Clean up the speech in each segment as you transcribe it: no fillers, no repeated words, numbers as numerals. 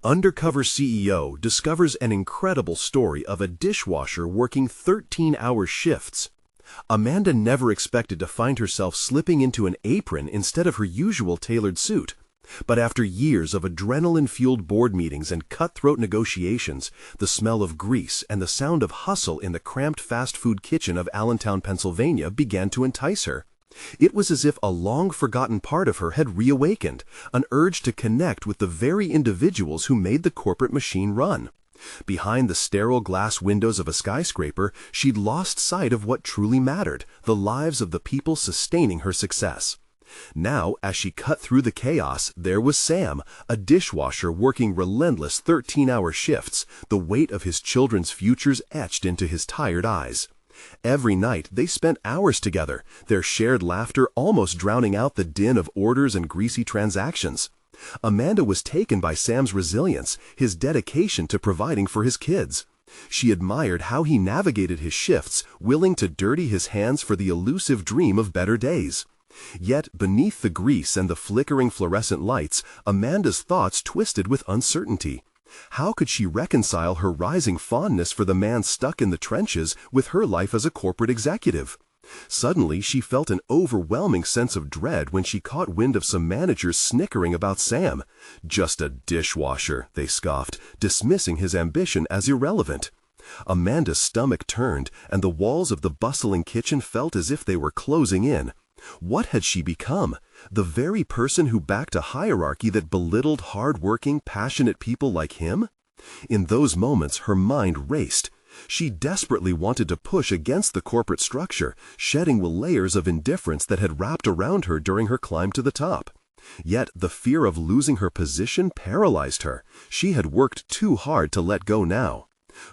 Undercover CEO discovers an incredible story of a dishwasher working 13-hour shifts. Amanda never expected to find herself slipping into an apron instead of her usual tailored suit. But after years of adrenaline-fueled board meetings and cutthroat negotiations, the smell of grease and the sound of hustle in the cramped fast food kitchen of Allentown, Pennsylvania began to entice her. It was as if a long-forgotten part of her had reawakened, an urge to connect with the very individuals who made the corporate machine run. Behind the sterile glass windows of a skyscraper, she'd lost sight of what truly mattered, the lives of the people sustaining her success. Now, as she cut through the chaos, there was Sam, a dishwasher working relentless 13-hour shifts, the weight of his children's futures etched into his tired eyes. Every night, they spent hours together, their shared laughter almost drowning out the din of orders and greasy transactions. Amanda was taken by Sam's resilience, his dedication to providing for his kids. She admired how he navigated his shifts, willing to dirty his hands for the elusive dream of better days. Yet, beneath the grease and the flickering fluorescent lights, Amanda's thoughts twisted with uncertainty. How could she reconcile her rising fondness for the man stuck in the trenches with her life as a corporate executive? Suddenly, she felt an overwhelming sense of dread when she caught wind of some managers snickering about Sam. "Just a dishwasher," they scoffed, dismissing his ambition as irrelevant. Amanda's stomach turned, and the walls of the bustling kitchen felt as if they were closing in. What had she become? The very person who backed a hierarchy that belittled hard-working, passionate people like him? In those moments, her mind raced. She desperately wanted to push against the corporate structure, shedding the layers of indifference that had wrapped around her during her climb to the top. Yet the fear of losing her position paralyzed her. She had worked too hard to let go now.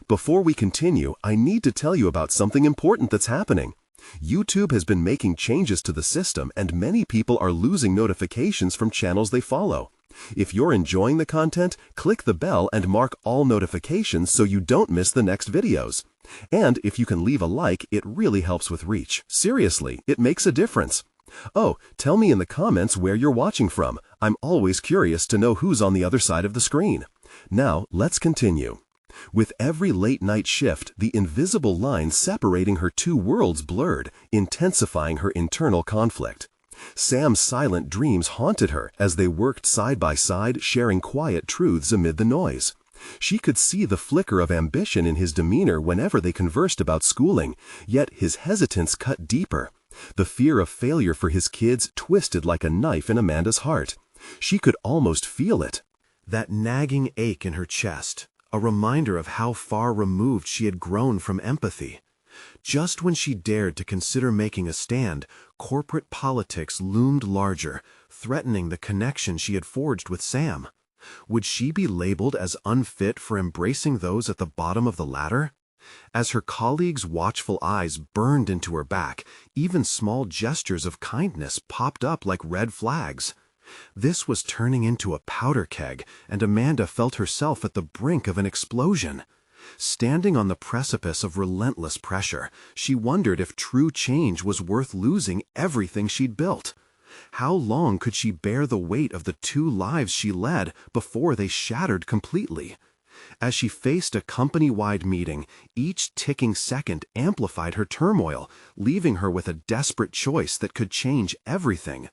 Before we continue, I need to tell you about something important that's happening. YouTube has been making changes to the system, and many people are losing notifications from channels they follow. If you're enjoying the content, click the bell and mark all notifications so you don't miss the next videos. And if you can leave a like, it really helps with reach. Seriously, it makes a difference. Oh, tell me in the comments where you're watching from. I'm always curious to know who's on the other side of the screen. Now, let's continue. With every late-night shift, the invisible line separating her two worlds blurred, intensifying her internal conflict. Sam's silent dreams haunted her as they worked side by side, sharing quiet truths amid the noise. She could see the flicker of ambition in his demeanor whenever they conversed about schooling, yet his hesitance cut deeper. The fear of failure for his kids twisted like a knife in Amanda's heart. She could almost feel it. That nagging ache in her chest. A reminder of how far removed she had grown from empathy. Just when she dared to consider making a stand, corporate politics loomed larger, threatening the connection she had forged with Sam. Would she be labeled as unfit for embracing those at the bottom of the ladder? As her colleagues' watchful eyes burned into her back, even small gestures of kindness popped up like red flags. This was turning into a powder keg, and Amanda felt herself at the brink of an explosion. Standing on the precipice of relentless pressure, she wondered if true change was worth losing everything she'd built. How long could she bear the weight of the two lives she led before they shattered completely? As she faced a company-wide meeting, each ticking second amplified her turmoil, leaving her with a desperate choice that could change everything.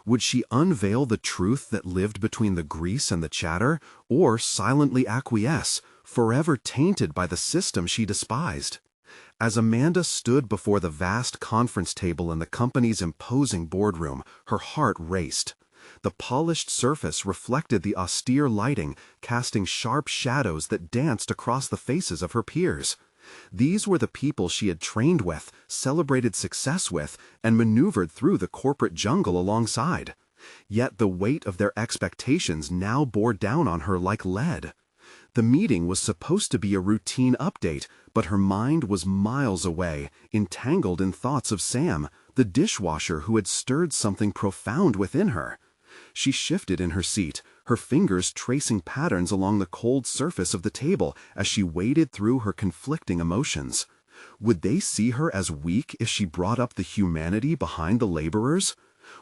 Would she unveil the truth that lived between the grease and the chatter, or silently acquiesce, forever tainted by the system she despised? As Amanda stood before the vast conference table in the company's imposing boardroom, her heart raced. The polished surface reflected the austere lighting, casting sharp shadows that danced across the faces of her peers. These were the people she had trained with, celebrated success with, and maneuvered through the corporate jungle alongside. Yet the weight of their expectations now bore down on her like lead. The meeting was supposed to be a routine update, but her mind was miles away, entangled in thoughts of Sam, the dishwasher who had stirred something profound within her. She shifted in her seat, her fingers tracing patterns along the cold surface of the table as she waded through her conflicting emotions. Would they see her as weak if she brought up the humanity behind the laborers?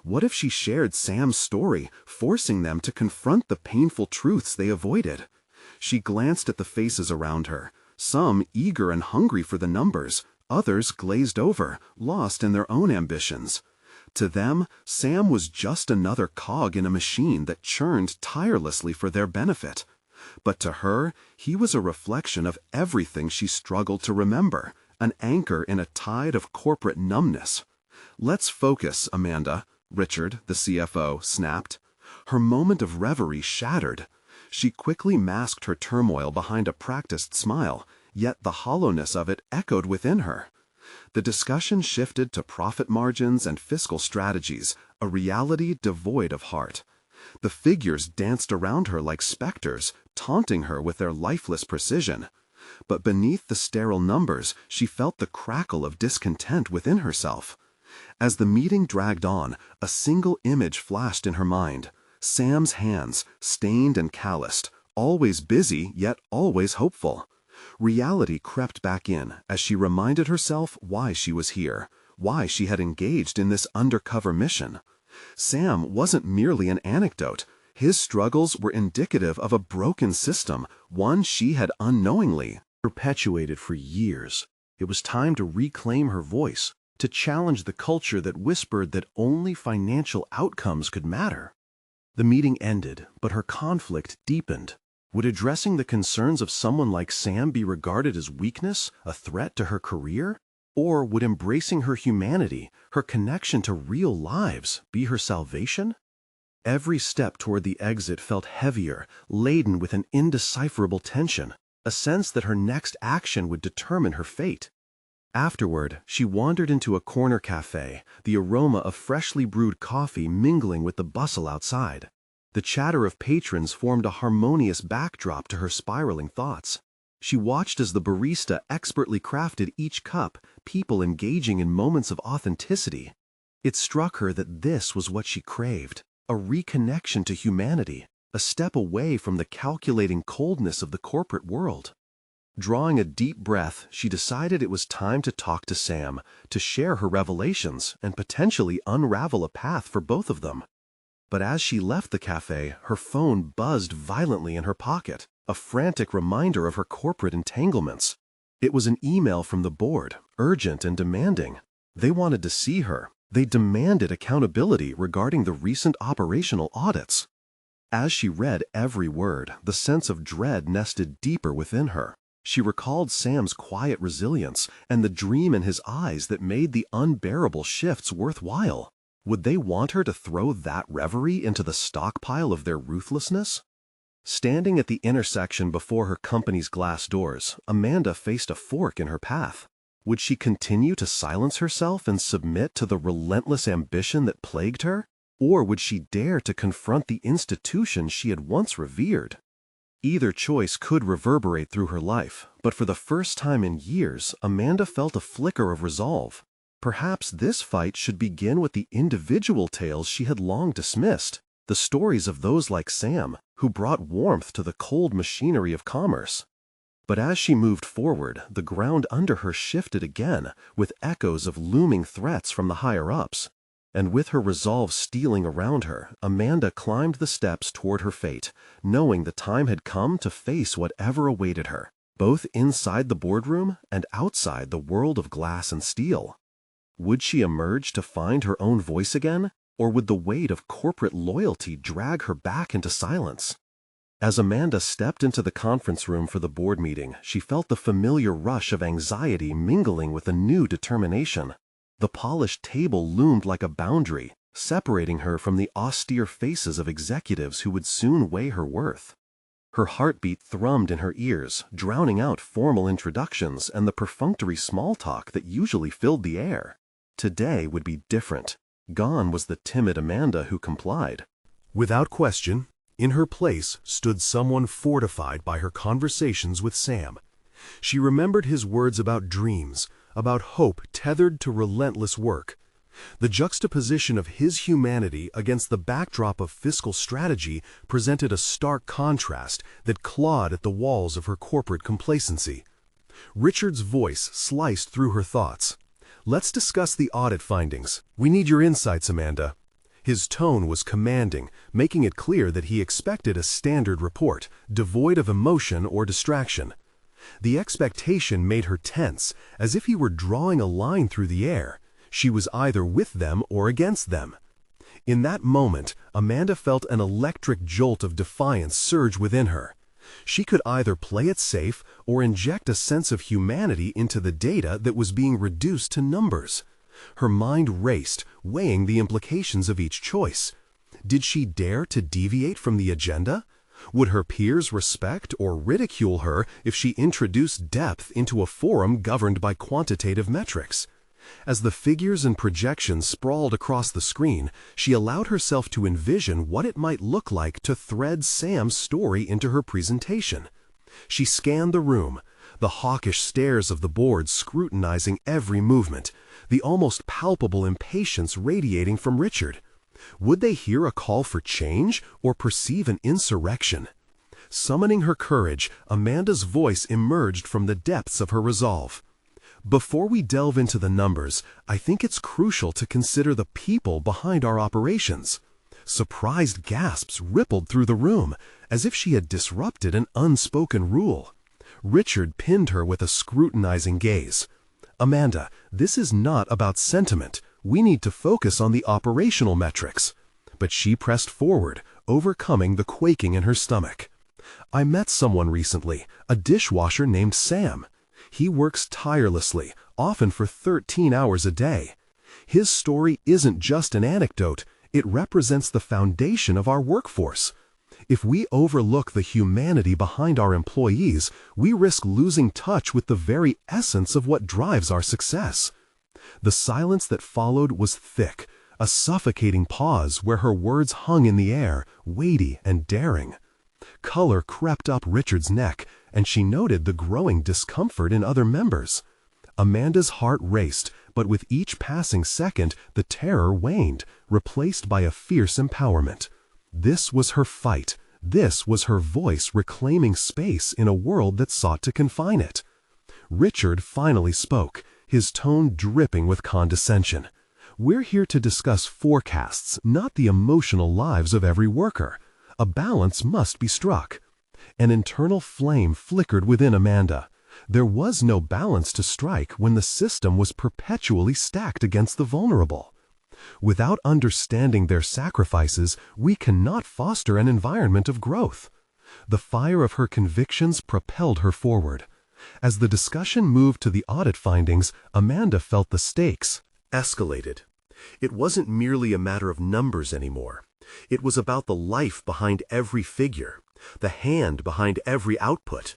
What if she shared Sam's story, forcing them to confront the painful truths they avoided? She glanced at the faces around her, some eager and hungry for the numbers, others glazed over, lost in their own ambitions. To them, Sam was just another cog in a machine that churned tirelessly for their benefit. But to her, he was a reflection of everything she struggled to remember, an anchor in a tide of corporate numbness. "Let's focus, Amanda," Richard, the CFO, snapped. Her moment of reverie shattered. She quickly masked her turmoil behind a practiced smile, yet the hollowness of it echoed within her. The discussion shifted to profit margins and fiscal strategies, a reality devoid of heart. The figures danced around her like specters, taunting her with their lifeless precision. But beneath the sterile numbers, she felt the crackle of discontent within herself. As the meeting dragged on, a single image flashed in her mind. Sam's hands, stained and calloused, always busy yet always hopeful. Reality crept back in as she reminded herself why she was here, why she had engaged in this undercover mission. Sam wasn't merely an anecdote. His struggles were indicative of a broken system, one she had unknowingly perpetuated for years. It was time to reclaim her voice, to challenge the culture that whispered that only financial outcomes could matter. The meeting ended, but her conflict deepened. Would addressing the concerns of someone like Sam be regarded as weakness, a threat to her career? Or would embracing her humanity, her connection to real lives, be her salvation? Every step toward the exit felt heavier, laden with an indecipherable tension, a sense that her next action would determine her fate. Afterward, she wandered into a corner cafe, the aroma of freshly brewed coffee mingling with the bustle outside. The chatter of patrons formed a harmonious backdrop to her spiraling thoughts. She watched as the barista expertly crafted each cup, people engaging in moments of authenticity. It struck her that this was what she craved, a reconnection to humanity, a step away from the calculating coldness of the corporate world. Drawing a deep breath, she decided it was time to talk to Sam, to share her revelations and potentially unravel a path for both of them. But as she left the cafe, her phone buzzed violently in her pocket, a frantic reminder of her corporate entanglements. It was an email from the board, urgent and demanding. They wanted to see her. They demanded accountability regarding the recent operational audits. As she read every word, the sense of dread nested deeper within her. She recalled Sam's quiet resilience and the dream in his eyes that made the unbearable shifts worthwhile. Would they want her to throw that reverie into the stockpile of their ruthlessness? Standing at the intersection before her company's glass doors, Amanda faced a fork in her path. Would she continue to silence herself and submit to the relentless ambition that plagued her? Or would she dare to confront the institution she had once revered? Either choice could reverberate through her life, but for the first time in years, Amanda felt a flicker of resolve. Perhaps this fight should begin with the individual tales she had long dismissed, the stories of those like Sam, who brought warmth to the cold machinery of commerce. But as she moved forward, the ground under her shifted again, with echoes of looming threats from the higher-ups. And with her resolve stealing around her, Amanda climbed the steps toward her fate, knowing the time had come to face whatever awaited her, both inside the boardroom and outside the world of glass and steel. Would she emerge to find her own voice again, or would the weight of corporate loyalty drag her back into silence? As Amanda stepped into the conference room for the board meeting, she felt the familiar rush of anxiety mingling with a new determination. The polished table loomed like a boundary, separating her from the austere faces of executives who would soon weigh her worth. Her heartbeat thrummed in her ears, drowning out formal introductions and the perfunctory small talk that usually filled the air. Today would be different. Gone was the timid Amanda who complied. Without question, in her place stood someone fortified by her conversations with Sam. She remembered his words about dreams, about hope tethered to relentless work. The juxtaposition of his humanity against the backdrop of fiscal strategy presented a stark contrast that clawed at the walls of her corporate complacency. Richard's voice sliced through her thoughts. "Let's discuss the audit findings. We need your insights, Amanda." His tone was commanding, making it clear that he expected a standard report, devoid of emotion or distraction. The expectation made her tense, as if he were drawing a line through the air. She was either with them or against them. In that moment, Amanda felt an electric jolt of defiance surge within her. She could either play it safe or inject a sense of humanity into the data that was being reduced to numbers. Her mind raced, weighing the implications of each choice. Did she dare to deviate from the agenda? Would her peers respect or ridicule her if she introduced depth into a forum governed by quantitative metrics? As the figures and projections sprawled across the screen, she allowed herself to envision what it might look like to thread Sam's story into her presentation. She scanned the room, the hawkish stares of the board scrutinizing every movement, the almost palpable impatience radiating from Richard. Would they hear a call for change or perceive an insurrection? Summoning her courage, Amanda's voice emerged from the depths of her resolve. Before we delve into the numbers, I think it's crucial to consider the people behind our operations. Surprised gasps rippled through the room, as if she had disrupted an unspoken rule. Richard pinned her with a scrutinizing gaze. Amanda, this is not about sentiment. We need to focus on the operational metrics. But she pressed forward, overcoming the quaking in her stomach. I met someone recently, a dishwasher named Sam. He works tirelessly, often for 13 hours a day. His story isn't just an anecdote, it represents the foundation of our workforce. If we overlook the humanity behind our employees, we risk losing touch with the very essence of what drives our success. The silence that followed was thick, a suffocating pause where her words hung in the air, weighty and daring. Color crept up Richard's neck, and she noted the growing discomfort in other members. Amanda's heart raced, but with each passing second, the terror waned, replaced by a fierce empowerment. This was her fight. This was her voice reclaiming space in a world that sought to confine it. Richard finally spoke, his tone dripping with condescension. We're here to discuss forecasts, not the emotional lives of every worker. A balance must be struck. An internal flame flickered within Amanda. There was no balance to strike when the system was perpetually stacked against the vulnerable. Without understanding their sacrifices, we cannot foster an environment of growth. The fire of her convictions propelled her forward. As the discussion moved to the audit findings, Amanda felt the stakes escalated. It wasn't merely a matter of numbers anymore. It was about the life behind every figure, the hand behind every output.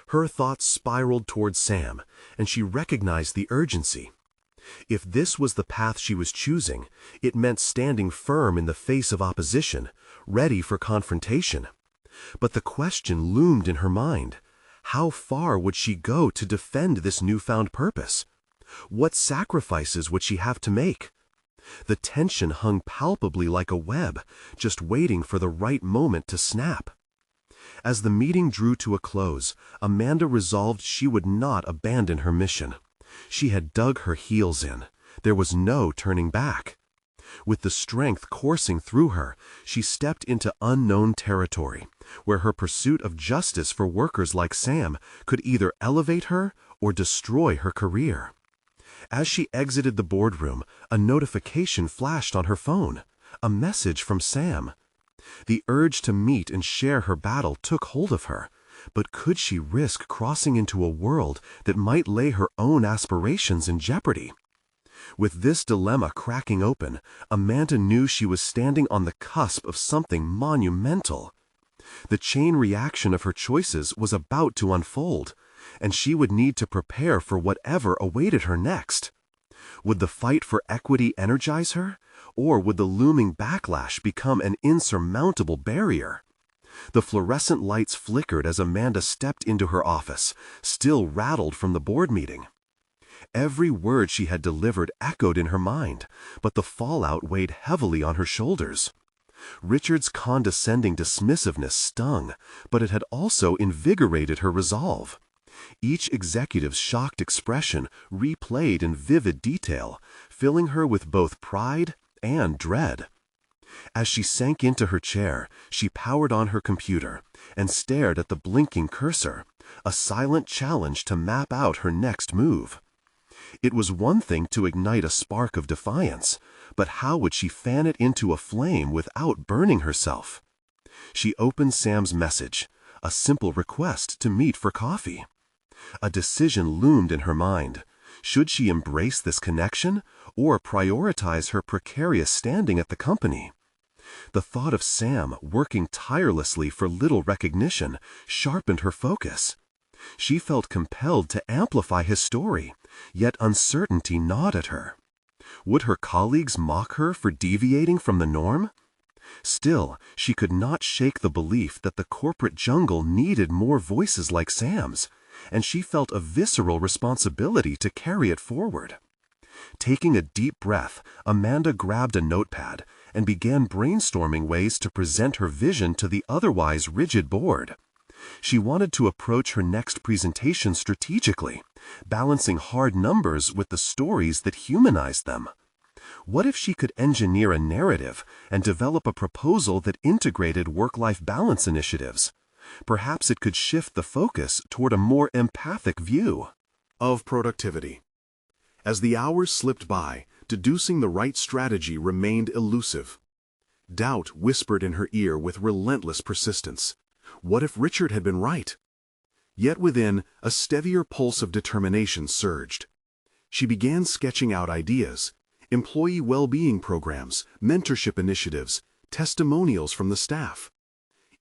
Her thoughts spiraled toward Sam, and she recognized the urgency. If this was the path she was choosing, it meant standing firm in the face of opposition, ready for confrontation. But the question loomed in her mind. How far would she go to defend this newfound purpose? What sacrifices would she have to make? The tension hung palpably like a web, just waiting for the right moment to snap. As the meeting drew to a close, Amanda resolved she would not abandon her mission. She had dug her heels in. There was no turning back. With the strength coursing through her, she stepped into unknown territory, where her pursuit of justice for workers like Sam could either elevate her or destroy her career. As she exited the boardroom, a notification flashed on her phone, a message from Sam. The urge to meet and share her battle took hold of her, but could she risk crossing into a world that might lay her own aspirations in jeopardy? With this dilemma cracking open, Amanda knew she was standing on the cusp of something monumental. The chain reaction of her choices was about to unfold, and she would need to prepare for whatever awaited her next. Would the fight for equity energize her, or would the looming backlash become an insurmountable barrier? The fluorescent lights flickered as Amanda stepped into her office, still rattled from the board meeting. Every word she had delivered echoed in her mind, but the fallout weighed heavily on her shoulders. Richard's condescending dismissiveness stung, but it had also invigorated her resolve. Each executive's shocked expression replayed in vivid detail, filling her with both pride and dread. As she sank into her chair, she powered on her computer and stared at the blinking cursor, a silent challenge to map out her next move. It was one thing to ignite a spark of defiance, but how would she fan it into a flame without burning herself? She opened Sam's message, a simple request to meet for coffee. A decision loomed in her mind. Should she embrace this connection or prioritize her precarious standing at the company? The thought of Sam working tirelessly for little recognition sharpened her focus. She felt compelled to amplify his story, yet uncertainty gnawed at her. Would her colleagues mock her for deviating from the norm? Still, she could not shake the belief that the corporate jungle needed more voices like Sam's, and she felt a visceral responsibility to carry it forward. Taking a deep breath, Amanda grabbed a notepad and began brainstorming ways to present her vision to the otherwise rigid board. She wanted to approach her next presentation strategically, balancing hard numbers with the stories that humanized them. What if she could engineer a narrative and develop a proposal that integrated work-life balance initiatives? Perhaps it could shift the focus toward a more empathic view of productivity. As the hours slipped by, deducing the right strategy remained elusive. Doubt whispered in her ear with relentless persistence. What if Richard had been right? Yet within, a steadier pulse of determination surged. She began sketching out ideas: employee well-being programs, mentorship initiatives, testimonials from the staff.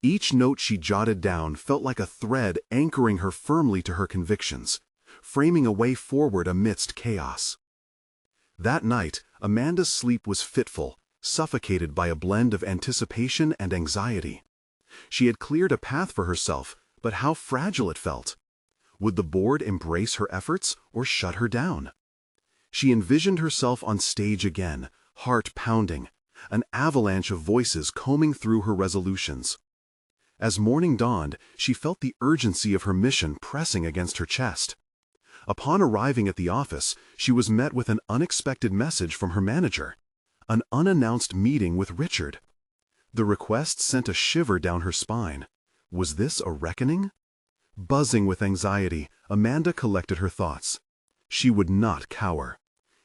Each note she jotted down felt like a thread anchoring her firmly to her convictions, framing a way forward amidst chaos. That night, Amanda's sleep was fitful, suffocated by a blend of anticipation and anxiety. She had cleared a path for herself, but how fragile it felt. Would the board embrace her efforts or shut her down? She envisioned herself on stage again, heart pounding, an avalanche of voices combing through her resolutions. As morning dawned, she felt the urgency of her mission pressing against her chest. Upon arriving at the office, she was met with an unexpected message from her manager: an unannounced meeting with Richard. The request sent a shiver down her spine. Was this a reckoning? Buzzing with anxiety, Amanda collected her thoughts. She would not cower.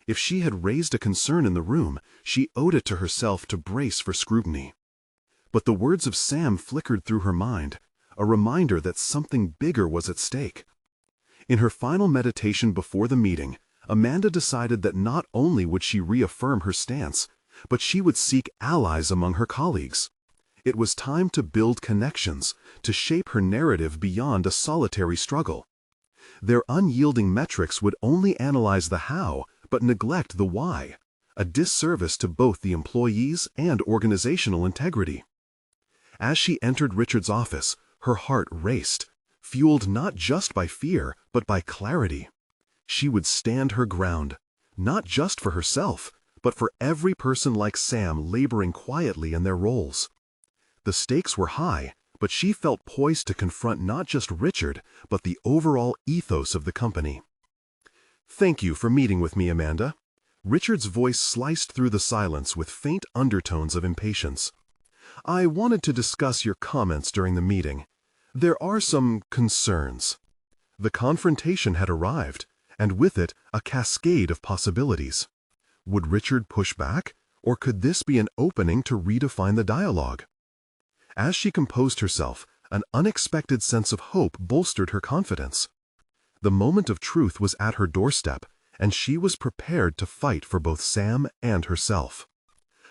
If she had raised a concern in the room, she owed it to herself to brace for scrutiny. But the words of Sam flickered through her mind, a reminder that something bigger was at stake. In her final meditation before the meeting, Amanda decided that not only would she reaffirm her stance, but she would seek allies among her colleagues. It was time to build connections, to shape her narrative beyond a solitary struggle. Their unyielding metrics would only analyze the how, but neglect the why, a disservice to both the employees and organizational integrity. As she entered Richard's office, her heart raced, fueled not just by fear, but by clarity. She would stand her ground, not just for herself, but for every person like Sam laboring quietly in their roles. The stakes were high, but she felt poised to confront not just Richard, but the overall ethos of the company. "Thank you for meeting with me, Amanda." Richard's voice sliced through the silence with faint undertones of impatience. "I wanted to discuss your comments during the meeting. There are some concerns." The confrontation had arrived, and with it, a cascade of possibilities. Would Richard push back, or could this be an opening to redefine the dialogue? As she composed herself, an unexpected sense of hope bolstered her confidence. The moment of truth was at her doorstep, and she was prepared to fight for both Sam and herself.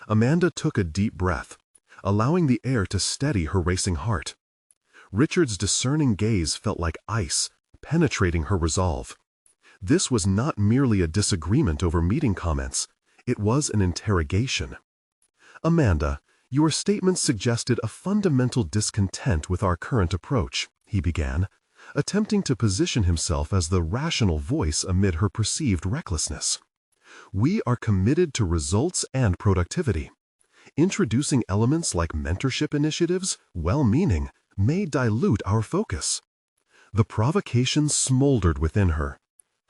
Amanda took a deep breath, allowing the air to steady her racing heart. Richard's discerning gaze felt like ice, penetrating her resolve. This was not merely a disagreement over meeting comments, it was an interrogation. "Amanda, your statement suggested a fundamental discontent with our current approach," he began, attempting to position himself as the rational voice amid her perceived recklessness. "We are committed to results and productivity. Introducing elements like mentorship initiatives, well-meaning, may dilute our focus." The provocation smoldered within her.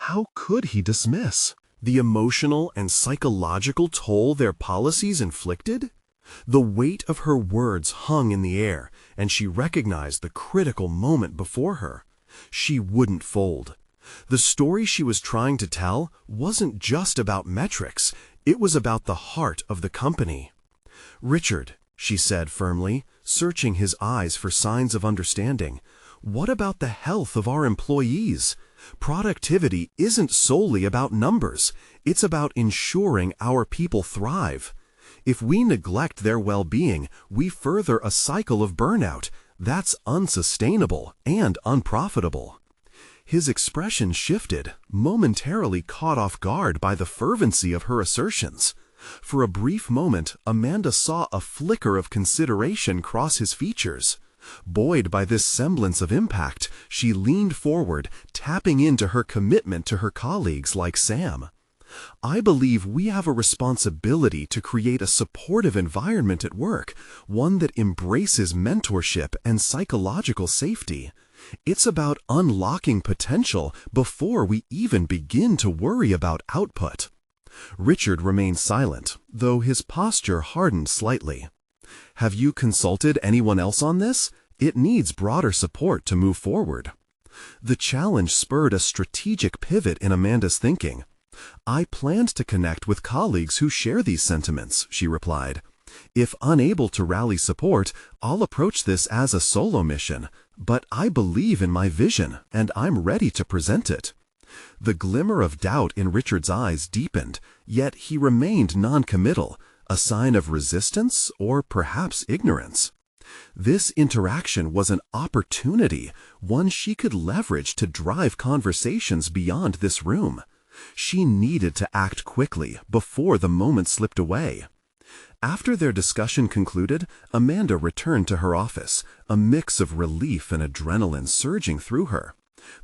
How could he dismiss the emotional and psychological toll their policies inflicted? The weight of her words hung in the air, and she recognized the critical moment before her. She wouldn't fold. The story she was trying to tell wasn't just about metrics, it was about the heart of the company. "Richard," she said firmly, searching his eyes for signs of understanding, "what about the health of our employees? Productivity isn't solely about numbers, it's about ensuring our people thrive. If we neglect their well-being, we further a cycle of burnout. That's unsustainable and unprofitable." His expression shifted, momentarily caught off guard by the fervency of her assertions. For a brief moment, Amanda saw a flicker of consideration cross his features. Buoyed by this semblance of impact, she leaned forward, tapping into her commitment to her colleagues like Sam. "I believe we have a responsibility to create a supportive environment at work, one that embraces mentorship and psychological safety. It's about unlocking potential before we even begin to worry about output." Richard remained silent, though his posture hardened slightly. "Have you consulted anyone else on this? It needs broader support to move forward." The challenge spurred a strategic pivot in Amanda's thinking. "I planned to connect with colleagues who share these sentiments," she replied. "If unable to rally support, I'll approach this as a solo mission, but I believe in my vision, and I'm ready to present it." The glimmer of doubt in Richard's eyes deepened, yet he remained non-committal, a sign of resistance or perhaps ignorance. This interaction was an opportunity, one she could leverage to drive conversations beyond this room. She needed to act quickly before the moment slipped away. After their discussion concluded, Amanda returned to her office, a mix of relief and adrenaline surging through her.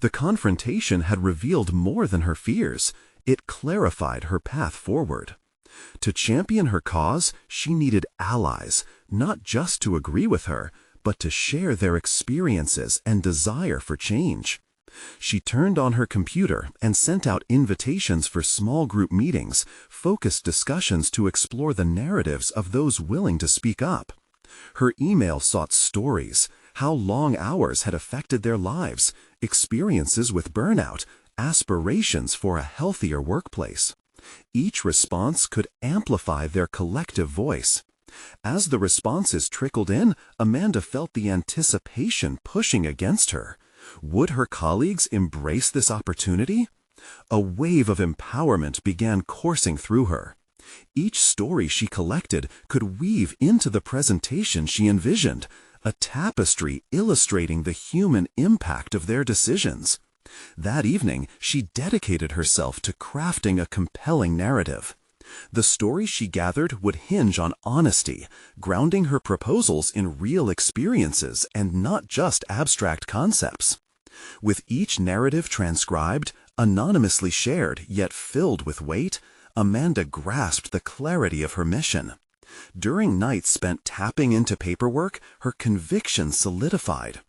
The confrontation had revealed more than her fears. It clarified her path forward. To champion her cause, she needed allies, not just to agree with her, but to share their experiences and desire for change. She turned on her computer and sent out invitations for small group meetings, focused discussions to explore the narratives of those willing to speak up. Her email sought stories, how long hours had affected their lives, experiences with burnout, aspirations for a healthier workplace. Each response could amplify their collective voice. As the responses trickled in, Amanda felt the anticipation pushing against her. Would her colleagues embrace this opportunity? A wave of empowerment began coursing through her. Each story she collected could weave into the presentation she envisioned, a tapestry illustrating the human impact of their decisions. That evening, she dedicated herself to crafting a compelling narrative. The story she gathered would hinge on honesty, grounding her proposals in real experiences and not just abstract concepts. With each narrative transcribed, anonymously shared yet filled with weight, Amanda grasped the clarity of her mission. During nights spent tapping into paperwork, her conviction solidified.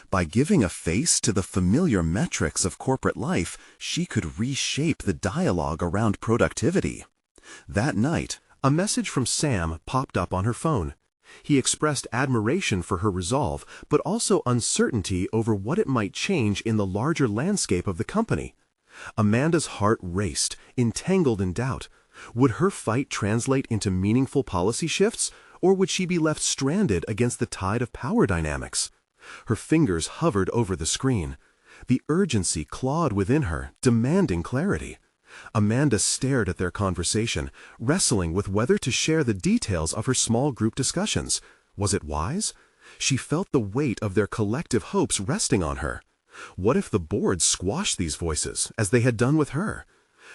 By giving a face to the familiar metrics of corporate life, she could reshape the dialogue around productivity. That night, a message from Sam popped up on her phone. He expressed admiration for her resolve, but also uncertainty over what it might change in the larger landscape of the company. Amanda's heart raced, entangled in doubt. Would her fight translate into meaningful policy shifts, or would she be left stranded against the tide of power dynamics? Her fingers hovered over the screen. The urgency clawed within her, demanding clarity. Amanda stared at their conversation, wrestling with whether to share the details of her small group discussions. Was it wise? She felt the weight of their collective hopes resting on her. What if the board squashed these voices, as they had done with her?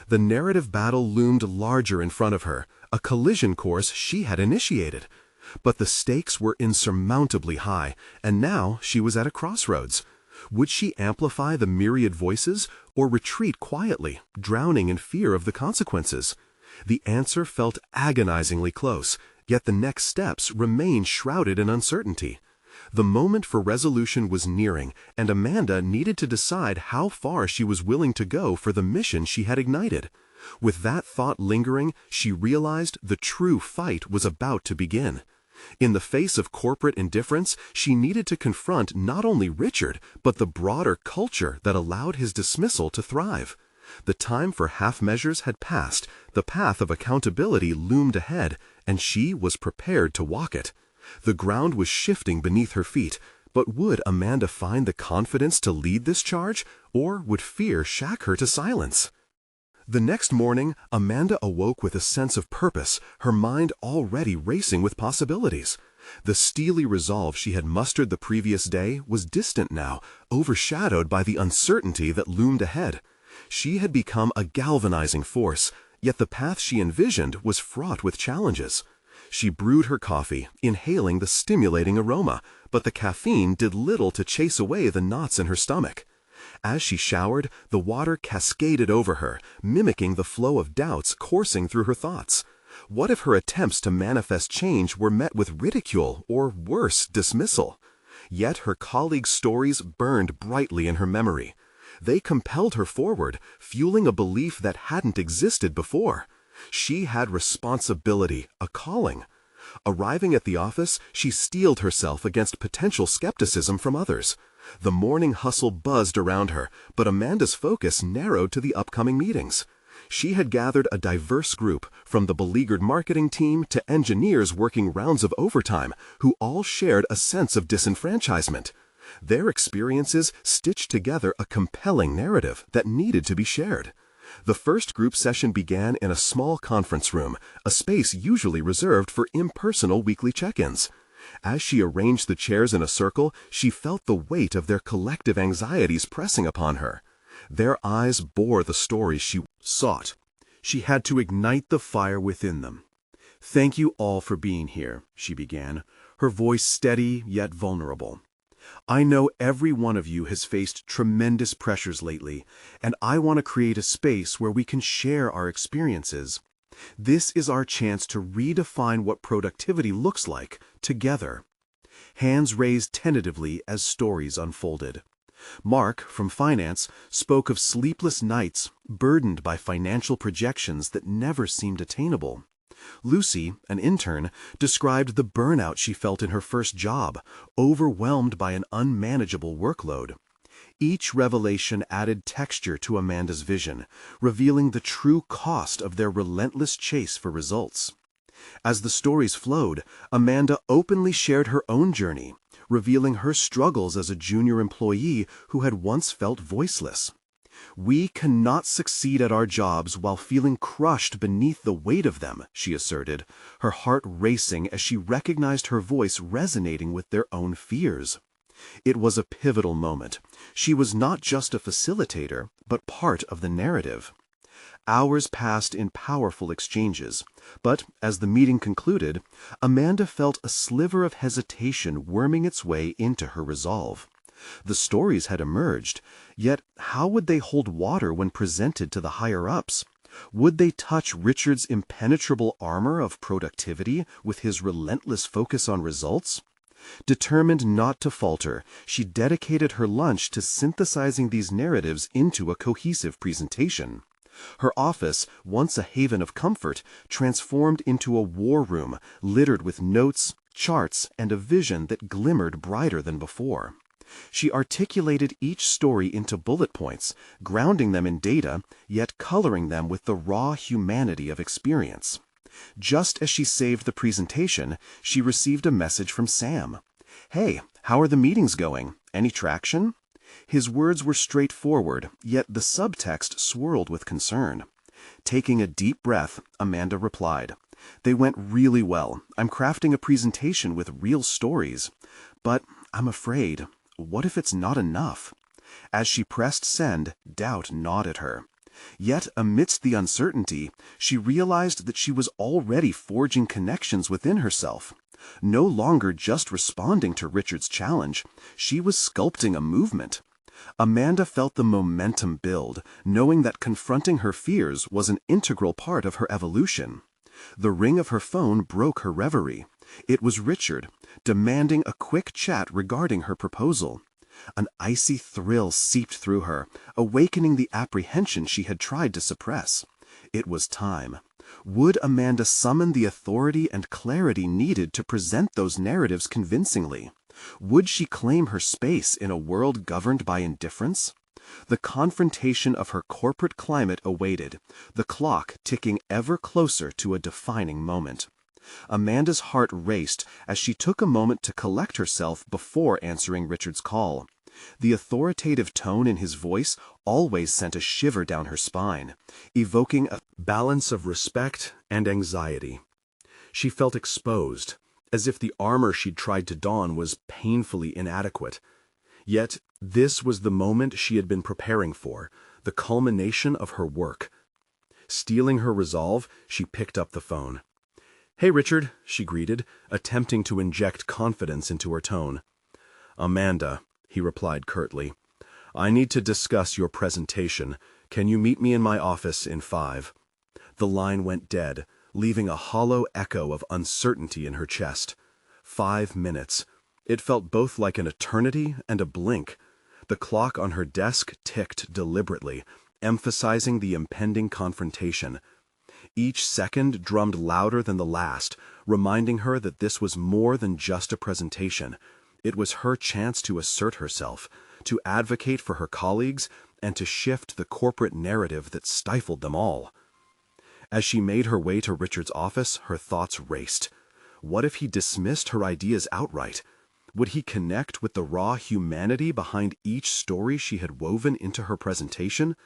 The narrative battle loomed larger in front of her, a collision course she had initiated. But the stakes were insurmountably high, and now she was at a crossroads. Would she amplify the myriad voices, or retreat quietly, drowning in fear of the consequences? The answer felt agonizingly close, yet the next steps remained shrouded in uncertainty. The moment for resolution was nearing, and Amanda needed to decide how far she was willing to go for the mission she had ignited. With that thought lingering, she realized the true fight was about to begin. In the face of corporate indifference, she needed to confront not only Richard, but the broader culture that allowed his dismissal to thrive. The time for half measures had passed, the path of accountability loomed ahead, and she was prepared to walk it. The ground was shifting beneath her feet, but would Amanda find the confidence to lead this charge, or would fear shack her to silence? The next morning, Amanda awoke with a sense of purpose, her mind already racing with possibilities. The steely resolve she had mustered the previous day was distant now, overshadowed by the uncertainty that loomed ahead. She had become a galvanizing force, yet the path she envisioned was fraught with challenges. She brewed her coffee, inhaling the stimulating aroma, but the caffeine did little to chase away the knots in her stomach. As she showered, the water cascaded over her, mimicking the flow of doubts coursing through her thoughts. What if her attempts to manifest change were met with ridicule or, worse, dismissal? Yet her colleagues' stories burned brightly in her memory. They compelled her forward, fueling a belief that hadn't existed before. She had responsibility, a calling. Arriving at the office, she steeled herself against potential skepticism from others. The morning hustle buzzed around her, but Amanda's focus narrowed to the upcoming meetings. She had gathered a diverse group, from the beleaguered marketing team to engineers working rounds of overtime, who all shared a sense of disenfranchisement. Their experiences stitched together a compelling narrative that needed to be shared. The first group session began in a small conference room, a space usually reserved for impersonal weekly check-ins. As she arranged the chairs in a circle, she felt the weight of their collective anxieties pressing upon her. Their eyes bore the stories she sought. She had to ignite the fire within them. "Thank you all for being here," she began, her voice steady yet vulnerable. "I know every one of you has faced tremendous pressures lately, and I want to create a space where we can share our experiences. This is our chance to redefine what productivity looks like, together." Hands raised tentatively as stories unfolded. Mark, from finance, spoke of sleepless nights burdened by financial projections that never seemed attainable. Lucy, an intern, described the burnout she felt in her first job, overwhelmed by an unmanageable workload. Each revelation added texture to Amanda's vision, revealing the true cost of their relentless chase for results. As the stories flowed, Amanda openly shared her own journey, revealing her struggles as a junior employee who had once felt voiceless. "We cannot succeed at our jobs while feeling crushed beneath the weight of them," she asserted, her heart racing as she recognized her voice resonating with their own fears. It was a pivotal moment. She was not just a facilitator, but part of the narrative. Hours passed in powerful exchanges, but as the meeting concluded, Amanda felt a sliver of hesitation worming its way into her resolve. The stories had emerged, yet how would they hold water when presented to the higher-ups? Would they touch Richard's impenetrable armor of productivity with his relentless focus on results? Determined not to falter, she dedicated her lunch to synthesizing these narratives into a cohesive presentation. Her office, once a haven of comfort, transformed into a war room littered with notes, charts, and a vision that glimmered brighter than before. She articulated each story into bullet points, grounding them in data, yet coloring them with the raw humanity of experience. Just as she saved the presentation, she received a message from Sam. "Hey, how are the meetings going? Any traction?" His words were straightforward, yet the subtext swirled with concern. Taking a deep breath, Amanda replied, "They went really well. I'm crafting a presentation with real stories. But I'm afraid, what if it's not enough?" As she pressed send, doubt gnawed at her. Yet, amidst the uncertainty, she realized that she was already forging connections within herself. No longer just responding to Richard's challenge, she was sculpting a movement. Amanda felt the momentum build, knowing that confronting her fears was an integral part of her evolution. The ring of her phone broke her reverie. It was Richard, demanding a quick chat regarding her proposal. An icy thrill seeped through her, awakening the apprehension she had tried to suppress. It was time. Would Amanda summon the authority and clarity needed to present those narratives convincingly? Would she claim her space in a world governed by indifference? The confrontation of her corporate climate awaited, the clock ticking ever closer to a defining moment. Amanda's heart raced as she took a moment to collect herself before answering Richard's call. The authoritative tone in his voice always sent a shiver down her spine, evoking a balance of respect and anxiety. She felt exposed, as if the armor she'd tried to don was painfully inadequate. Yet this was the moment she had been preparing for, the culmination of her work. Steeling her resolve, she picked up the phone. "Hey, Richard," she greeted, attempting to inject confidence into her tone. "Amanda," he replied curtly, "I need to discuss your presentation. Can you meet me in my office in 5?" The line went dead, leaving a hollow echo of uncertainty in her chest. 5 minutes. It felt both like an eternity and a blink. The clock on her desk ticked deliberately, emphasizing the impending confrontation. Each second drummed louder than the last, reminding her that this was more than just a presentation. It was her chance to assert herself, to advocate for her colleagues, and to shift the corporate narrative that stifled them all. As she made her way to Richard's office, her thoughts raced. What if he dismissed her ideas outright? Would he connect with the raw humanity behind each story she had woven into her presentation?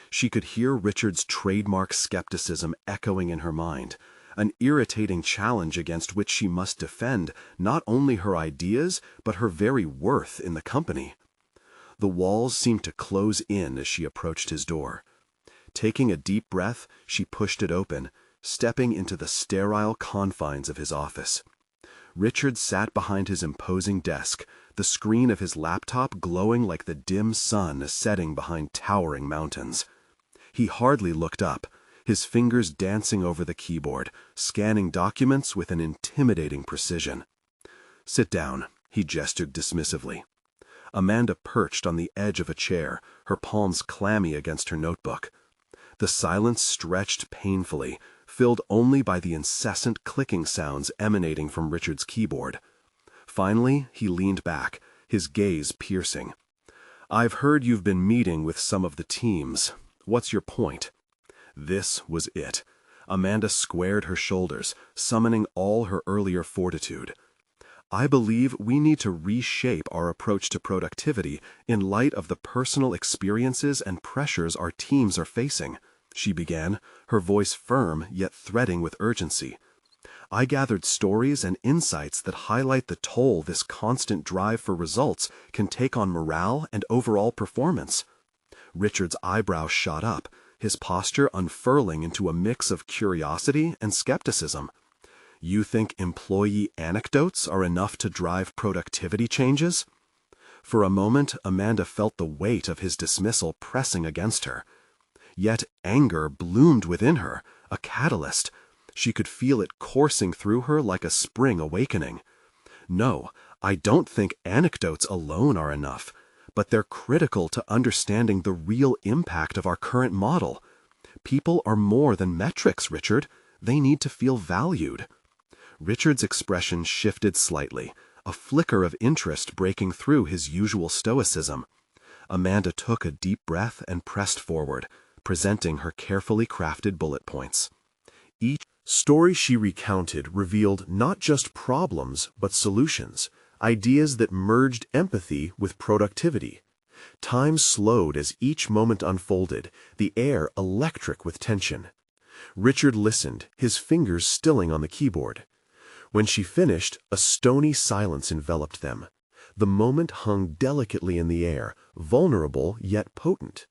She could hear Richard's trademark skepticism echoing in her mind, an irritating challenge against which she must defend not only her ideas, but her very worth in the company. The walls seemed to close in as she approached his door. Taking a deep breath, she pushed it open, stepping into the sterile confines of his office. Richard sat behind his imposing desk, the screen of his laptop glowing like the dim sun setting behind towering mountains. He hardly looked up, his fingers dancing over the keyboard, scanning documents with an intimidating precision. "Sit down," he gestured dismissively. Amanda perched on the edge of a chair, her palms clammy against her notebook. The silence stretched painfully, filled only by the incessant clicking sounds emanating from Richard's keyboard. Finally, he leaned back, his gaze piercing. "I've heard you've been meeting with some of the teams. What's your point?" This was it. Amanda squared her shoulders, summoning all her earlier fortitude. "I believe we need to reshape our approach to productivity in light of the personal experiences and pressures our teams are facing," she began, her voice firm yet threading with urgency. "I gathered stories and insights that highlight the toll this constant drive for results can take on morale and overall performance." Richard's eyebrows shot up, his posture unfurling into a mix of curiosity and skepticism. "You think employee anecdotes are enough to drive productivity changes?" For a moment, Amanda felt the weight of his dismissal pressing against her. Yet anger bloomed within her, a catalyst. She could feel it coursing through her like a spring awakening. "No, I don't think anecdotes alone are enough, but they're critical to understanding the real impact of our current model. People are more than metrics, Richard. They need to feel valued." Richard's expression shifted slightly, a flicker of interest breaking through his usual stoicism. Amanda took a deep breath and pressed forward, presenting her carefully crafted bullet points. Each story she recounted revealed not just problems, but solutions, ideas that merged empathy with productivity. Time slowed as each moment unfolded, the air electric with tension. Richard listened, his fingers stilling on the keyboard. When she finished, a stony silence enveloped them. The moment hung delicately in the air, vulnerable yet potent.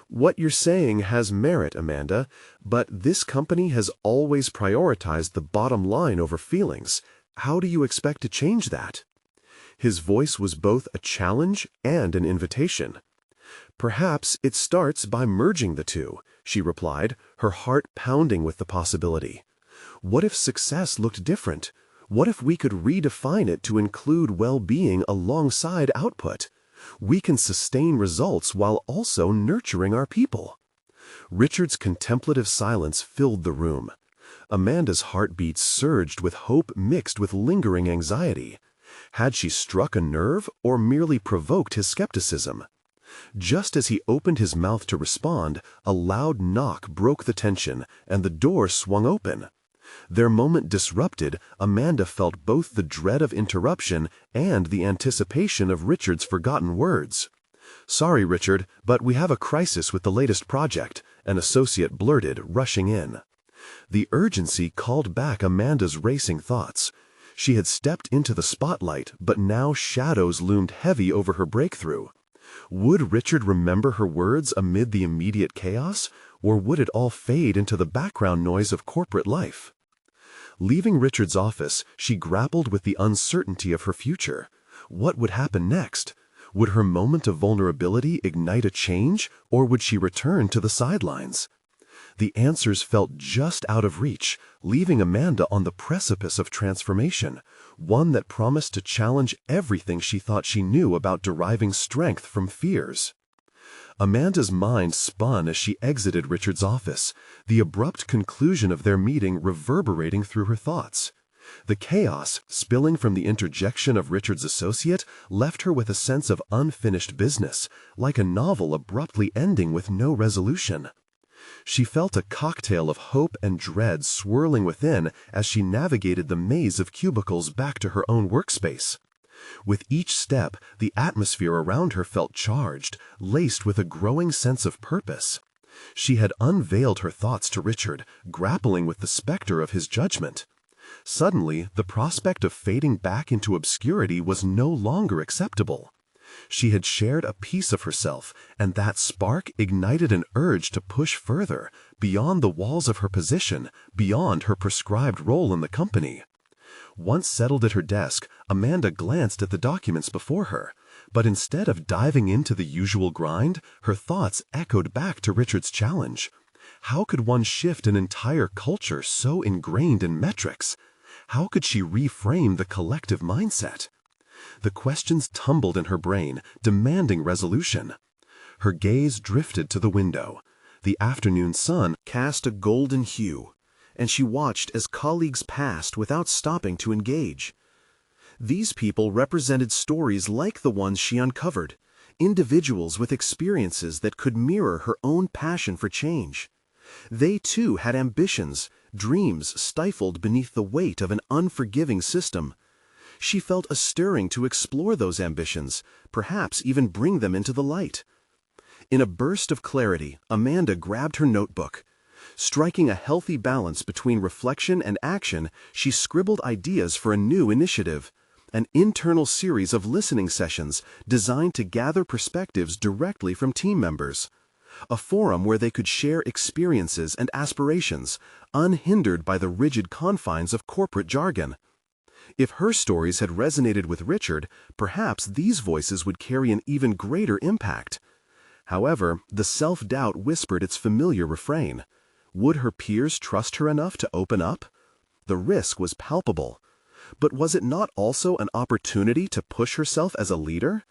"What you're saying has merit, Amanda, but this company has always prioritized the bottom line over feelings. How do you expect to change that?" His voice was both a challenge and an invitation. "Perhaps it starts by merging the two," she replied, her heart pounding with the possibility. "What if success looked different? What if we could redefine it to include well-being alongside output? We can sustain results while also nurturing our people." Richard's contemplative silence filled the room. Amanda's heartbeat surged with hope mixed with lingering anxiety. Had she struck a nerve or merely provoked his skepticism? Just as he opened his mouth to respond, a loud knock broke the tension, and the door swung open. Their moment disrupted, Amanda felt both the dread of interruption and the anticipation of Richard's forgotten words. "Sorry, Richard, but we have a crisis with the latest project," an associate blurted, rushing in. The urgency called back Amanda's racing thoughts. She had stepped into the spotlight, but now shadows loomed heavy over her breakthrough. Would Richard remember her words amid the immediate chaos, or would it all fade into the background noise of corporate life? Leaving Richard's office, she grappled with the uncertainty of her future. What would happen next? Would her moment of vulnerability ignite a change, or would she return to the sidelines? The answers felt just out of reach, leaving Amanda on the precipice of transformation, one that promised to challenge everything she thought she knew about deriving strength from fears. Amanda's mind spun as she exited Richard's office, the abrupt conclusion of their meeting reverberating through her thoughts. The chaos, spilling from the interjection of Richard's associate, left her with a sense of unfinished business, like a novel abruptly ending with no resolution. She felt a cocktail of hope and dread swirling within as she navigated the maze of cubicles back to her own workspace. With each step, the atmosphere around her felt charged, laced with a growing sense of purpose. She had unveiled her thoughts to Richard, grappling with the specter of his judgment. Suddenly, the prospect of fading back into obscurity was no longer acceptable. She had shared a piece of herself, and that spark ignited an urge to push further, beyond the walls of her position, beyond her prescribed role in the company. Once settled at her desk, Amanda glanced at the documents before her, but instead of diving into the usual grind, her thoughts echoed back to Richard's challenge. How could one shift an entire culture so ingrained in metrics? How could she reframe the collective mindset? The questions tumbled in her brain, demanding resolution. Her gaze drifted to the window. The afternoon sun cast a golden hue, and she watched as colleagues passed without stopping to engage. These people represented stories like the ones she uncovered, individuals with experiences that could mirror her own passion for change. They too had ambitions, dreams stifled beneath the weight of an unforgiving system. She felt a stirring to explore those ambitions, perhaps even bring them into the light. In a burst of clarity, Amanda grabbed her notebook. Striking a healthy balance between reflection and action, she scribbled ideas for a new initiative, an internal series of listening sessions designed to gather perspectives directly from team members. A forum where they could share experiences and aspirations, unhindered by the rigid confines of corporate jargon. If her stories had resonated with Richard, perhaps these voices would carry an even greater impact. However, the self-doubt whispered its familiar refrain. Would her peers trust her enough to open up? The risk was palpable. But was it not also an opportunity to push herself as a leader?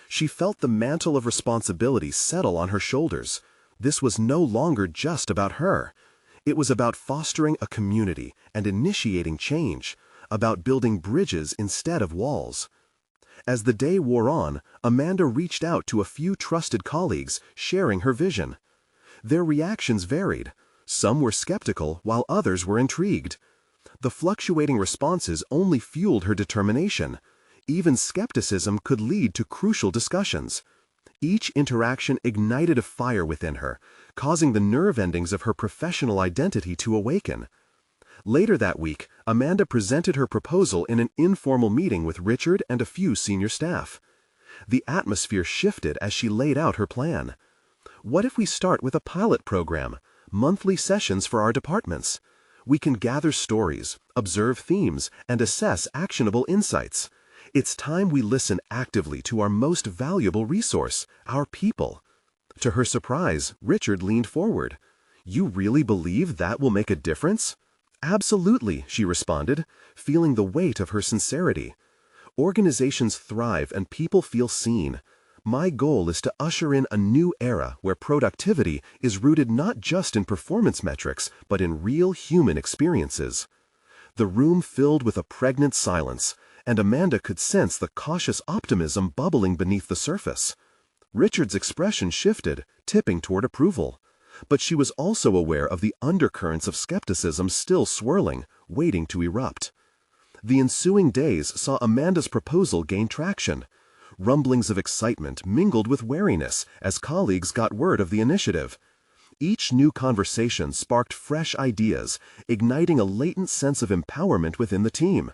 She felt the mantle of responsibility settle on her shoulders. This was no longer just about her. It was about fostering a community and initiating change, about building bridges instead of walls. As the day wore on, Amanda reached out to a few trusted colleagues, sharing her vision. Their reactions varied. Some were skeptical, while others were intrigued. The fluctuating responses only fueled her determination. Even skepticism could lead to crucial discussions. Each interaction ignited a fire within her, causing the nerve endings of her professional identity to awaken. Later that week, Amanda presented her proposal in an informal meeting with Richard and a few senior staff. The atmosphere shifted as she laid out her plan. What if we start with a pilot program, monthly sessions for our departments? We can gather stories, observe themes, and assess actionable insights. It's time we listen actively to our most valuable resource, our people. To her surprise, Richard leaned forward. "You really believe that will make a difference?" "Absolutely," she responded, feeling the weight of her sincerity. Organizations thrive and people feel seen. My goal is to usher in a new era where productivity is rooted not just in performance metrics, but in real human experiences. The room filled with a pregnant silence, and Amanda could sense the cautious optimism bubbling beneath the surface. Richard's expression shifted, tipping toward approval. But she was also aware of the undercurrents of skepticism still swirling, waiting to erupt. The ensuing days saw Amanda's proposal gain traction. Rumblings of excitement mingled with wariness as colleagues got word of the initiative. Each new conversation sparked fresh ideas, igniting a latent sense of empowerment within the team.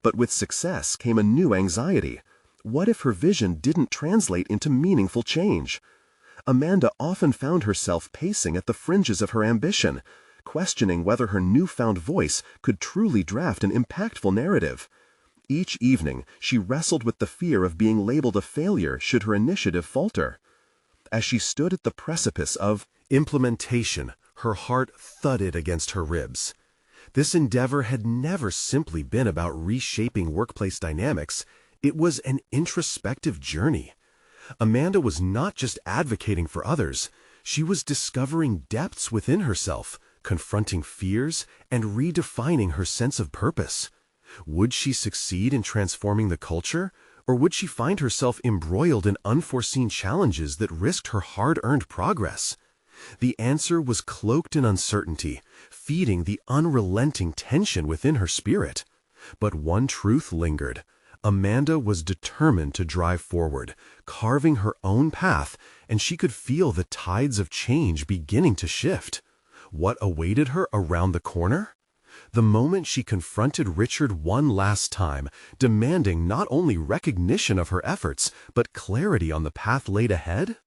But with success came a new anxiety. What if her vision didn't translate into meaningful change? Amanda often found herself pacing at the fringes of her ambition, questioning whether her newfound voice could truly draft an impactful narrative. Each evening, she wrestled with the fear of being labeled a failure should her initiative falter. As she stood at the precipice of implementation, her heart thudded against her ribs. This endeavor had never simply been about reshaping workplace dynamics. It was an introspective journey. Amanda was not just advocating for others. She was discovering depths within herself, confronting fears, and redefining her sense of purpose. Would she succeed in transforming the culture, or would she find herself embroiled in unforeseen challenges that risked her hard-earned progress? The answer was cloaked in uncertainty, feeding the unrelenting tension within her spirit. But one truth lingered. Amanda was determined to drive forward, carving her own path, and she could feel the tides of change beginning to shift. What awaited her around the corner? The moment she confronted Richard one last time, demanding not only recognition of her efforts, but clarity on the path laid ahead?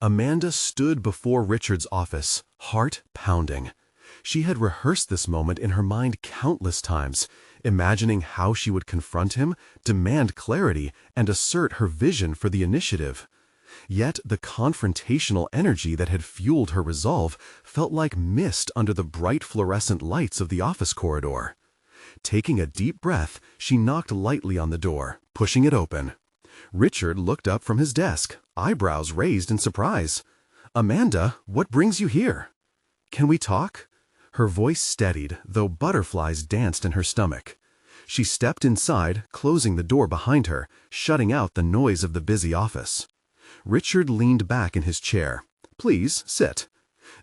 Amanda stood before Richard's office, heart pounding. She had rehearsed this moment in her mind countless times, imagining how she would confront him, demand clarity, and assert her vision for the initiative. Yet the confrontational energy that had fueled her resolve felt like mist under the bright fluorescent lights of the office corridor. Taking a deep breath, she knocked lightly on the door, pushing it open. Richard looked up from his desk, eyebrows raised in surprise. "Amanda, what brings you here?" "Can we talk?" Her voice steadied, though butterflies danced in her stomach. She stepped inside, closing the door behind her, shutting out the noise of the busy office. Richard leaned back in his chair. "Please, sit."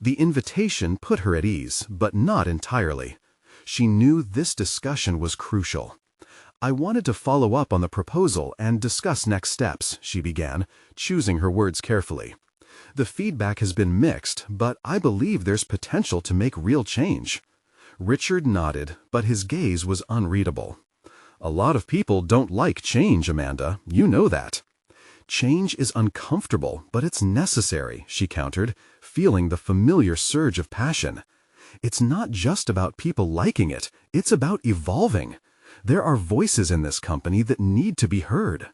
The invitation put her at ease, but not entirely. She knew this discussion was crucial. "I wanted to follow up on the proposal and discuss next steps," she began, choosing her words carefully. "The feedback has been mixed, but I believe there's potential to make real change." Richard nodded, but his gaze was unreadable. "A lot of people don't like change, Amanda. You know that." "Change is uncomfortable, but it's necessary," she countered, feeling the familiar surge of passion. "It's not just about people liking it, it's about evolving. There are voices in this company that need to be heard."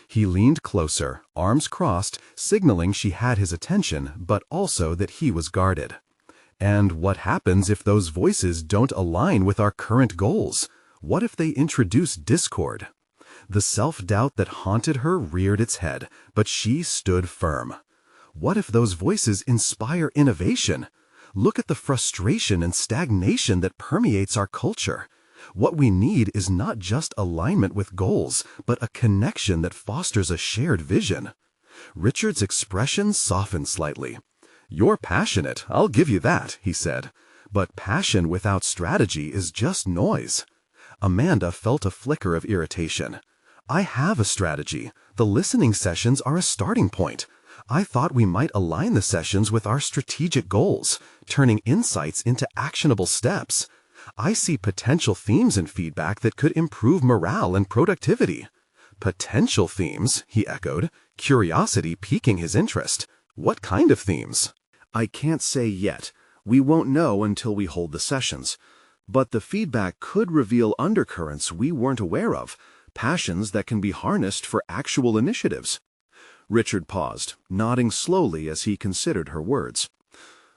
He leaned closer, arms crossed, signaling she had his attention, but also that he was guarded. "And what happens if those voices don't align with our current goals? What if they introduce discord?" The self-doubt that haunted her reared its head, but she stood firm. "What if those voices inspire innovation? Look at the frustration and stagnation that permeates our culture. What we need is not just alignment with goals, but a connection that fosters a shared vision." Richard's expression softened slightly. "You're passionate, I'll give you that," he said. "But passion without strategy is just noise." Amanda felt a flicker of irritation. "I have a strategy. The listening sessions are a starting point. I thought we might align the sessions with our strategic goals, turning insights into actionable steps. I see potential themes in feedback that could improve morale and productivity." "Potential themes," he echoed, curiosity piquing his interest. "What kind of themes?" "I can't say yet. We won't know until we hold the sessions. But the feedback could reveal undercurrents we weren't aware of, passions that can be harnessed for actual initiatives." Richard paused, nodding slowly as he considered her words.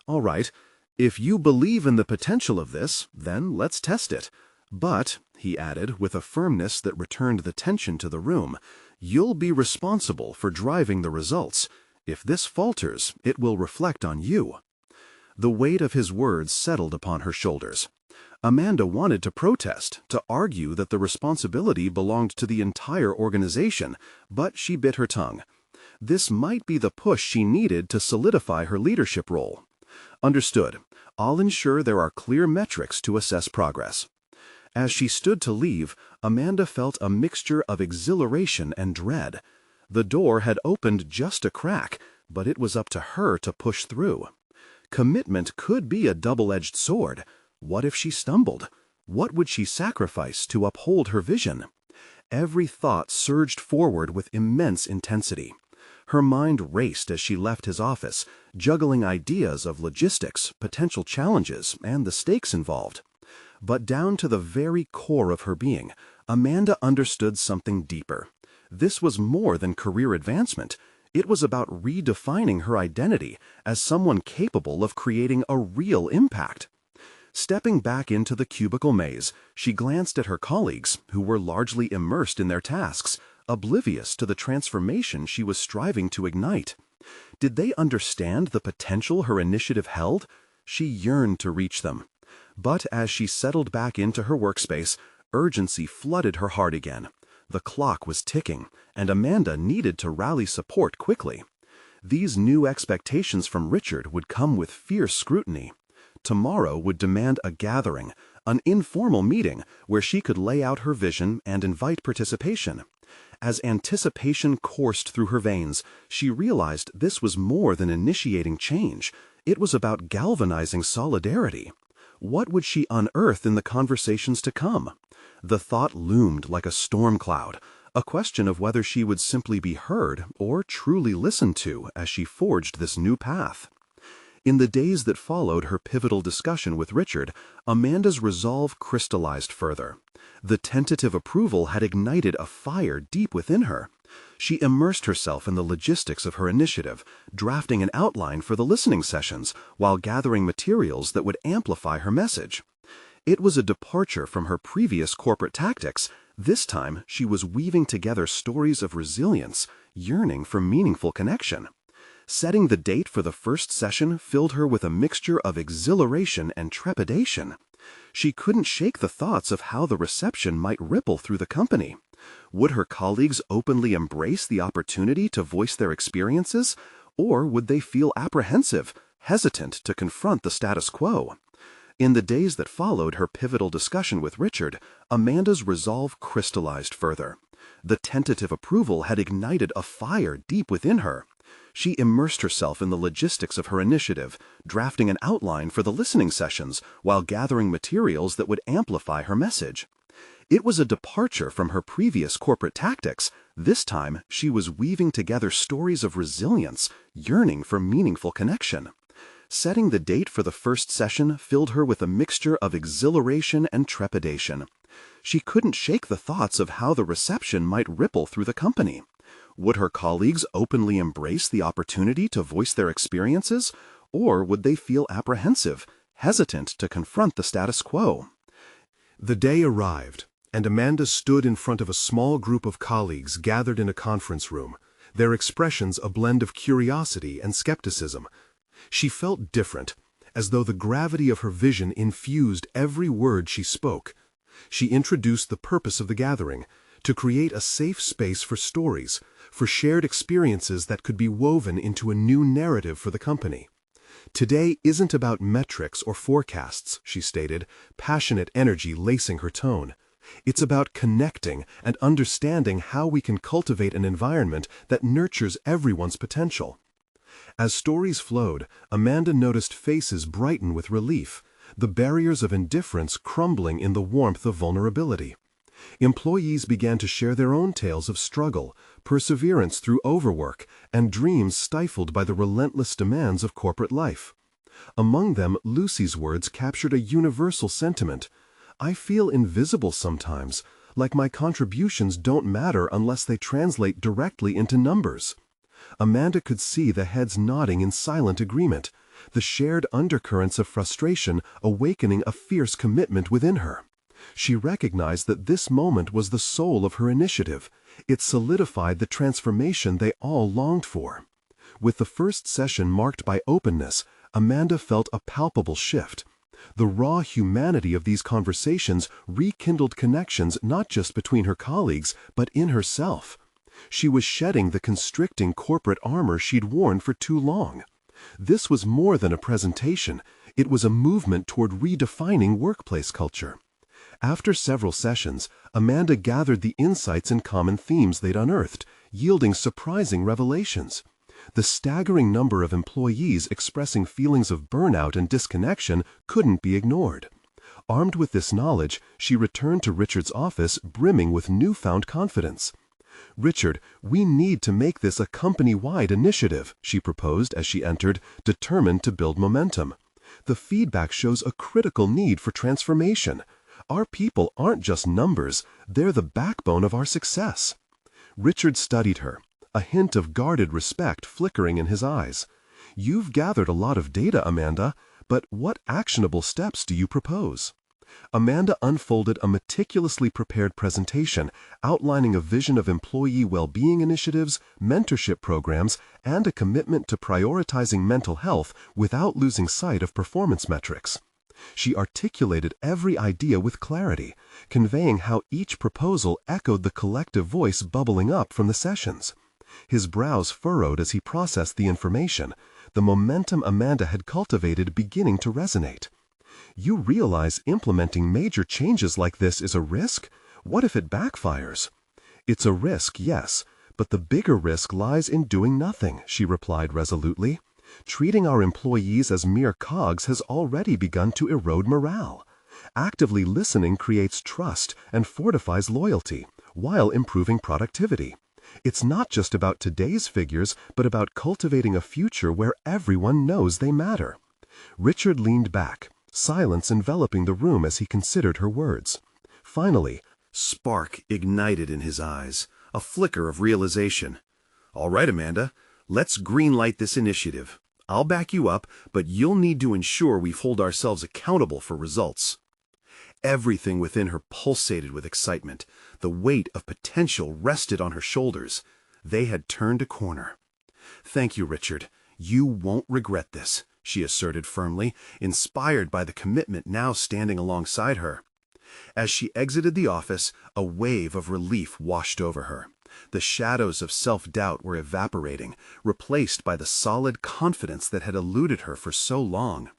"All right. If you believe in the potential of this, then let's test it. But," he added with a firmness that returned the tension to the room, You'll be responsible for driving the results. If this falters, it will reflect on you." The weight of his words settled upon her shoulders. Amanda wanted to protest, to argue that the responsibility belonged to the entire organization, but she bit her tongue. This might be the push she needed to solidify her leadership role. "Understood. I'll ensure there are clear metrics to assess progress." As she stood to leave, Amanda felt a mixture of exhilaration and dread. The door had opened just a crack, but it was up to her to push through. Commitment could be a double-edged sword. What if she stumbled? What would she sacrifice to uphold her vision? Every thought surged forward with immense intensity. Her mind raced as she left his office, juggling ideas of logistics, potential challenges, and the stakes involved. But down to the very core of her being, Amanda understood something deeper. This was more than career advancement. It was about redefining her identity as someone capable of creating a real impact. Stepping back into the cubicle maze, she glanced at her colleagues, who were largely immersed in their tasks, oblivious to the transformation she was striving to ignite. Did they understand the potential her initiative held? She yearned to reach them. But as she settled back into her workspace, urgency flooded her heart again. The clock was ticking, and Amanda needed to rally support quickly. These new expectations from Richard would come with fierce scrutiny. Tomorrow would demand a gathering, an informal meeting where she could lay out her vision and invite participation. As anticipation coursed through her veins, she realized this was more than initiating change. It was about galvanizing solidarity. What would she unearth in the conversations to come? The thought loomed like a storm cloud, a question of whether she would simply be heard or truly listened to as she forged this new path. In the days that followed her pivotal discussion with Richard, Amanda's resolve crystallized further. The tentative approval had ignited a fire deep within her. She immersed herself in the logistics of her initiative, drafting an outline for the listening sessions while gathering materials that would amplify her message. It was a departure from her previous corporate tactics. This time, she was weaving together stories of resilience, yearning for meaningful connection. Setting the date for the first session filled her with a mixture of exhilaration and trepidation. She couldn't shake the thoughts of how the reception might ripple through the company. Would her colleagues openly embrace the opportunity to voice their experiences, or would they feel apprehensive, hesitant to confront the status quo? In the days that followed her pivotal discussion with Richard, Amanda's resolve crystallized further. The tentative approval had ignited a fire deep within her. She immersed herself in the logistics of her initiative, drafting an outline for the listening sessions while gathering materials that would amplify her message. It was a departure from her previous corporate tactics. This time, she was weaving together stories of resilience, yearning for meaningful connection. Setting the date for the first session filled her with a mixture of exhilaration and trepidation. She couldn't shake the thoughts of how the reception might ripple through the company. Would her colleagues openly embrace the opportunity to voice their experiences, or would they feel apprehensive, hesitant to confront the status quo? The day arrived, and Amanda stood in front of a small group of colleagues gathered in a conference room, their expressions a blend of curiosity and skepticism. She felt different, as though the gravity of her vision infused every word she spoke. She introduced the purpose of the gathering, to create a safe space for stories, for shared experiences that could be woven into a new narrative for the company. Today isn't about metrics or forecasts, she stated, passionate energy lacing her tone. It's about connecting and understanding how we can cultivate an environment that nurtures everyone's potential. As stories flowed, Amanda noticed faces brighten with relief, the barriers of indifference crumbling in the warmth of vulnerability. Employees began to share their own tales of struggle, perseverance through overwork, and dreams stifled by the relentless demands of corporate life. Among them, Lucy's words captured a universal sentiment. "I feel invisible sometimes, like my contributions don't matter unless they translate directly into numbers." Amanda could see the heads nodding in silent agreement, the shared undercurrents of frustration awakening a fierce commitment within her. She recognized that this moment was the soul of her initiative. It solidified the transformation they all longed for. With the first session marked by openness, Amanda felt a palpable shift. The raw humanity of these conversations rekindled connections not just between her colleagues, but in herself. She was shedding the constricting corporate armor she'd worn for too long. This was more than a presentation. It was a movement toward redefining workplace culture. After several sessions, Amanda gathered the insights and common themes they'd unearthed, yielding surprising revelations. The staggering number of employees expressing feelings of burnout and disconnection couldn't be ignored. Armed with this knowledge, she returned to Richard's office brimming with newfound confidence. "Richard, we need to make this a company-wide initiative," she proposed as she entered, determined to build momentum. "The feedback shows a critical need for transformation. Our people aren't just numbers, they're the backbone of our success." Richard studied her, a hint of guarded respect flickering in his eyes. "You've gathered a lot of data, Amanda, but what actionable steps do you propose?" Amanda unfolded a meticulously prepared presentation outlining a vision of employee well-being initiatives, mentorship programs, and a commitment to prioritizing mental health without losing sight of performance metrics. She articulated every idea with clarity, conveying how each proposal echoed the collective voice bubbling up from the sessions. His brows furrowed as he processed the information, the momentum Amanda had cultivated beginning to resonate. "You realize implementing major changes like this is a risk? What if it backfires?" "It's a risk, yes, but the bigger risk lies in doing nothing," she replied resolutely. "Treating our employees as mere cogs has already begun to erode morale. Actively listening creates trust and fortifies loyalty, while improving productivity. It's not just about today's figures, but about cultivating a future where everyone knows they matter." Richard leaned back, silence enveloping the room as he considered her words. Finally, Spark ignited in his eyes, a flicker of realization. "All right, Amanda, let's greenlight this initiative. I'll back you up, but you'll need to ensure we hold ourselves accountable for results." Everything within her pulsated with excitement. The weight of potential rested on her shoulders. They had turned a corner. "Thank you, Richard. You won't regret this," she asserted firmly, inspired by the commitment now standing alongside her. As she exited the office, a wave of relief washed over her. The shadows of self-doubt were evaporating, replaced by the solid confidence that had eluded her for so long.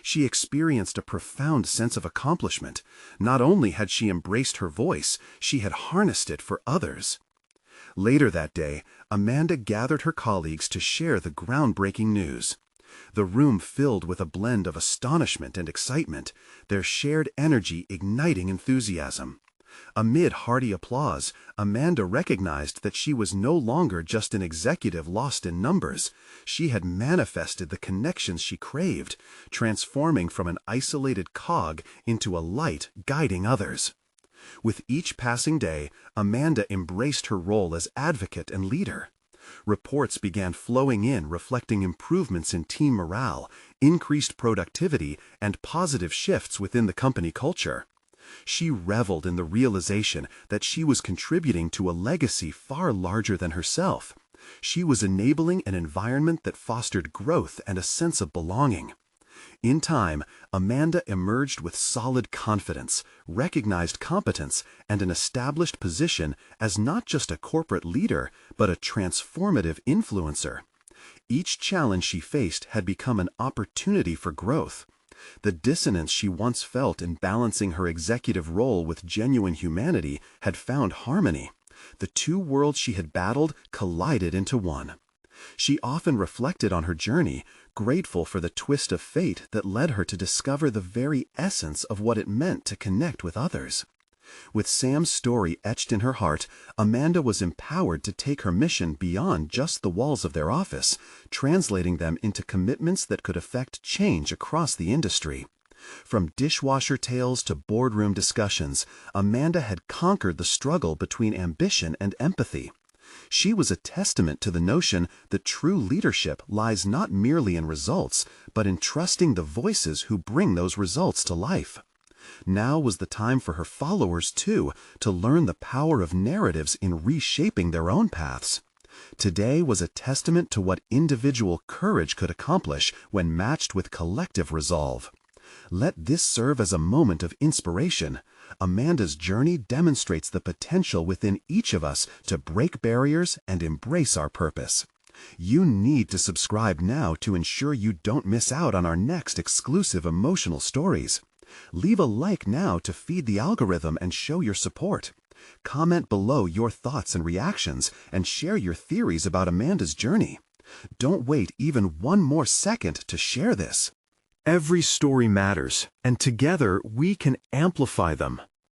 She experienced a profound sense of accomplishment. Not only had she embraced her voice, she had harnessed it for others. Later that day, Amanda gathered her colleagues to share the groundbreaking news. The room filled with a blend of astonishment and excitement, their shared energy igniting enthusiasm. Amid hearty applause, Amanda recognized that she was no longer just an executive lost in numbers. She had manifested the connections she craved, transforming from an isolated cog into a light guiding others. With each passing day, Amanda embraced her role as advocate and leader. Reports began flowing in reflecting improvements in team morale, increased productivity, and positive shifts within the company culture. She reveled in the realization that she was contributing to a legacy far larger than herself. She was enabling an environment that fostered growth and a sense of belonging. In time, Amanda emerged with solid confidence, recognized competence, and an established position as not just a corporate leader, but a transformative influencer. Each challenge she faced had become an opportunity for growth. The dissonance she once felt in balancing her executive role with genuine humanity had found harmony. The two worlds she had battled collided into one. She often reflected on her journey, grateful for the twist of fate that led her to discover the very essence of what it meant to connect with others. With Sam's story etched in her heart, Amanda was empowered to take her mission beyond just the walls of their office, translating them into commitments that could affect change across the industry. From dishwasher tales to boardroom discussions, Amanda had conquered the struggle between ambition and empathy. She was a testament to the notion that true leadership lies not merely in results, but in trusting the voices who bring those results to life. Now was the time for her followers, too, to learn the power of narratives in reshaping their own paths. Today was a testament to what individual courage could accomplish when matched with collective resolve. Let this serve as a moment of inspiration. Amanda's journey demonstrates the potential within each of us to break barriers and embrace our purpose. You need to subscribe now to ensure you don't miss out on our next exclusive emotional stories. Leave a like now to feed the algorithm and show your support. Comment below your thoughts and reactions and share your theories about Amanda's journey. Don't wait even one more second to share this. Every story matters, and together we can amplify them.